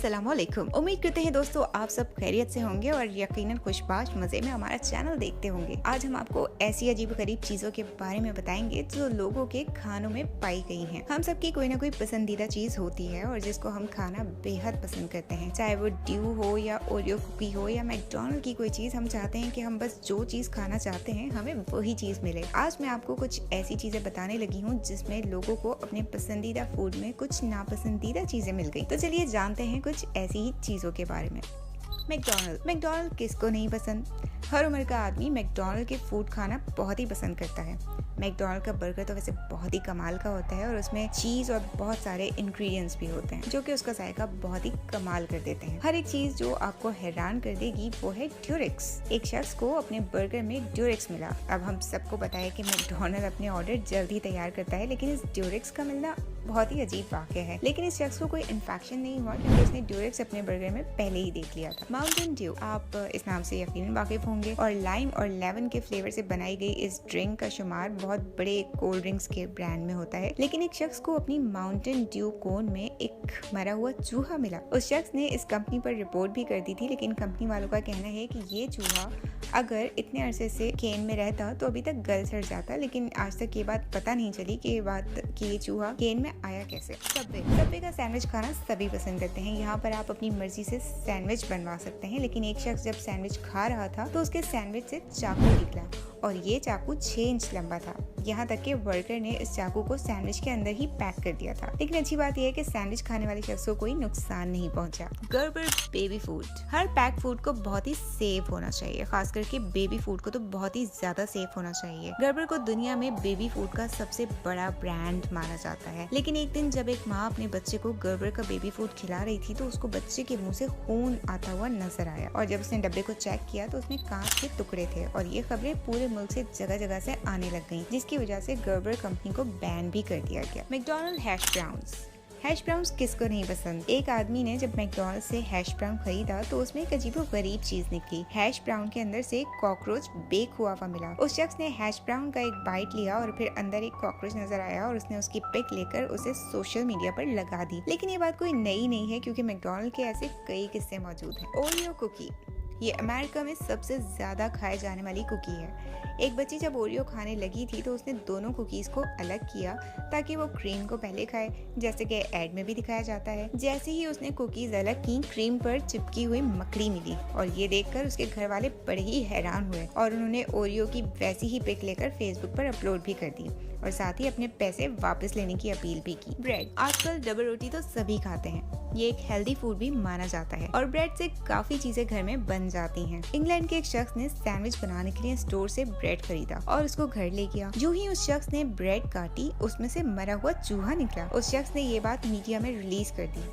अस्सलामुअलैकुम। उम्मीद करते हैं दोस्तों आप सब खैरियत से होंगे और यकीनन खुशबाश मजे में हमारा चैनल देखते होंगे। आज हम आपको ऐसी अजीब गरीब चीजों के बारे में बताएंगे जो लोगों के खानों में पाई गई हैं। हम सबकी कोई ना कोई पसंदीदा चीज होती है और जिसको हम खाना बेहद पसंद करते हैं, चाहे वो ड्यू हो या ओरियो कुकी हो या मैकडॉनल्ड की कोई चीज। हम चाहते हैं कि हम बस जो चीज खाना चाहते हैं हमें वही चीज मिले। आज मैं आपको कुछ ऐसी चीजें बताने लगी हूँ जिसमें लोगों को अपने पसंदीदा फूड में कुछ नापसंदीदा चीजें मिल गई। तो चलिए जानते हैं कुछ ऐसी ही चीजों के बारे में। मैकडॉनल्ड किसको नहीं पसंद। हर उम्र का आदमी मैकडॉनल्ड के फूड खाना बहुत ही पसंद करता है। मैकडॉनल्ड का बर्गर तो वैसे बहुत ही कमाल का होता है और उसमें चीज और बहुत सारे इंग्रेडिएंट्स भी होते हैं जो कि उसका जायका बहुत ही कमाल कर देते हैं। हर एक चीज जो आपको हैरान कर देगी वो है ड्यूरेक्स। एक शख्स को अपने बर्गर में ड्यूरेक्स मिला। अब हम सबको पता है कि मैकडॉनल्ड अपने ऑर्डर जल्दी तैयार करता है, लेकिन इस ड्यूरेक्स का मिलना बहुत ही अजीब वाक़या है। लेकिन इस शख्स को कोई इन्फेक्शन नहीं हुआ क्योंकि उसने ड्यूरेक्स अपने बर्गर में पहले ही देख लिया था। माउंटेन ड्यू, आप इस नाम से यकीनन वाकिफ होंगे और लाइम और लेमन के फ्लेवर से बनाई गई इस ड्रिंक का शुमार बहुत बड़े कोल्ड ड्रिंक्स के ब्रांड में होता है। लेकिन एक शख्स को अपनी माउंटेन ड्यू कोन में एक मरा हुआ चूहा मिला। उस शख्स ने इस कंपनी पर रिपोर्ट भी कर दी थी, लेकिन कंपनी वालों का कहना है कि ये चूहा अगर इतने अरसे से केन में रहता तो अभी तक गल सड़ जाता, लेकिन आज तक ये बात पता नहीं चली कि ये चूहा केन में आया कैसे। सबवे का सैंडविच खाना सभी पसंद करते हैं। यहाँ पर आप अपनी मर्जी से सैंडविच बनवा सकते हैं, लेकिन एक शख्स जब सैंडविच खा रहा था तो उसके सैंडविच से चाकू निकला और ये चाकू 6 इंच लंबा था। यहाँ तक कि वर्कर ने इस चाकू को सैंडविच के अंदर ही पैक कर दिया था। लेकिन अच्छी बात यह है कि सैंडविच खाने वाले शख्स को कोई नुकसान नहीं पहुंचा। गर्बर बेबी फूड, हर पैक फूड को बहुत ही सेफ होना चाहिए, खास करके बेबी फूड को तो बहुत ही ज्यादा सेफ होना चाहिए। गर्बर को दुनिया में बेबी फूड का सबसे बड़ा ब्रांड माना जाता है। लेकिन एक दिन जब एक माँ अपने बच्चे को गर्बर का बेबी फूड खिला रही थी तो उसको बच्चे के मुंह से खून आता हुआ नजर आया और जब उसने डब्बे को चेक किया तो उसमें कांच के टुकड़े थे और ये खबरें पूरे मुल्क से जगह जगह से आने लग गईं, जिसकी वजह से गर्बर कंपनी को बैन भी कर दिया गया। मैकडॉनल्ड हैश ब्राउन्स किसको नहीं पसंद। एक आदमी ने जब मैकडॉनल्ड से हैश ब्राउन खरीदा तो उसमें एक अजीबो गरीब चीज निकली। हैश ब्राउन के अंदर से एक कॉकरोच बेक हुआ मिला। उस शख्स ने हैश ब्राउन का एक बाइट लिया और फिर अंदर एक कॉकरोच नजर आया और उसने उसकी पिक लेकर उसे सोशल मीडिया पर लगा दी। लेकिन ये बात कोई नई नहीं है क्योंकि मैकडॉनल्ड के ऐसे कई किस्से मौजूद हैं। ओरियो कुकी, ये अमेरिका में सबसे ज्यादा खाए जाने वाली कुकी है। एक बच्ची जब ओरियो खाने लगी थी तो उसने दोनों कुकीज को अलग किया ताकि वो क्रीम को पहले खाए, जैसे कि एड में भी दिखाया जाता है। जैसे ही उसने कुकीज अलग की, क्रीम पर चिपकी हुई मकड़ी मिली और ये देखकर उसके घर वाले बड़े ही हैरान हुए और उन्होंने ओरियो की वैसी ही पिक लेकर फेसबुक पर अपलोड भी कर दी और साथ ही अपने पैसे वापस लेने की अपील भी की। ब्रेड, आजकल डबल रोटी तो सभी खाते हैं, ये एक हेल्दी फूड भी माना जाता है और ब्रेड से काफी चीजें घर में बन जाती हैं। इंग्लैंड के एक शख्स ने सैंडविच बनाने के लिए स्टोर से ब्रेड खरीदा और उसको घर ले गया। जो ही उस शख्स ने ब्रेड काटी उसमें से मरा हुआ चूहा निकला। उस शख्स ने ये बात मीडिया में रिलीज कर दी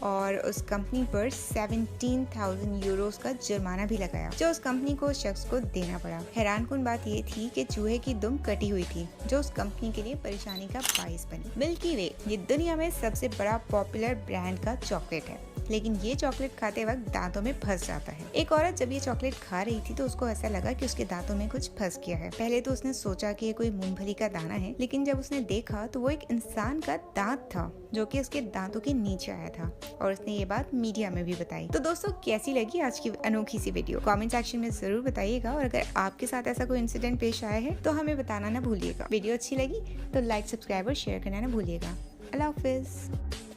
और उस कंपनी पर 17,000 यूरोस का जुर्माना भी लगाया जो उस कंपनी को उस शख्स को देना पड़ा। हैरानकुन बात ये थी कि चूहे की दुम कटी हुई थी जो उस कंपनी के लिए परेशानी का बाइस बनी। मिल्की वे, ये दुनिया में सबसे बड़ा पॉपुलर ब्रांड का चॉकलेट है, लेकिन ये चॉकलेट खाते वक्त दांतों में फंस जाता है। एक औरत जब ये चॉकलेट खा रही थी तो उसको ऐसा लगा कि उसके दांतों में कुछ फंस गया है। पहले तो उसने सोचा कि ये कोई मूंगफली का दाना है, लेकिन जब उसने देखा तो वो एक इंसान का दांत था जो कि उसके दांतों के नीचे आया था और उसने ये बात मीडिया में भी बताई। तो दोस्तों, कैसी लगी आज की अनोखी सी वीडियो? कमेंट सेक्शन में जरूर बताइएगा और अगर आपके साथ ऐसा कोई इंसिडेंट पेश आया है तो हमें बताना ना भूलिएगा। वीडियो अच्छी लगी तो लाइक, सब्सक्राइब और शेयर करना ना भूलिएगा। अल्लाह हाफिज।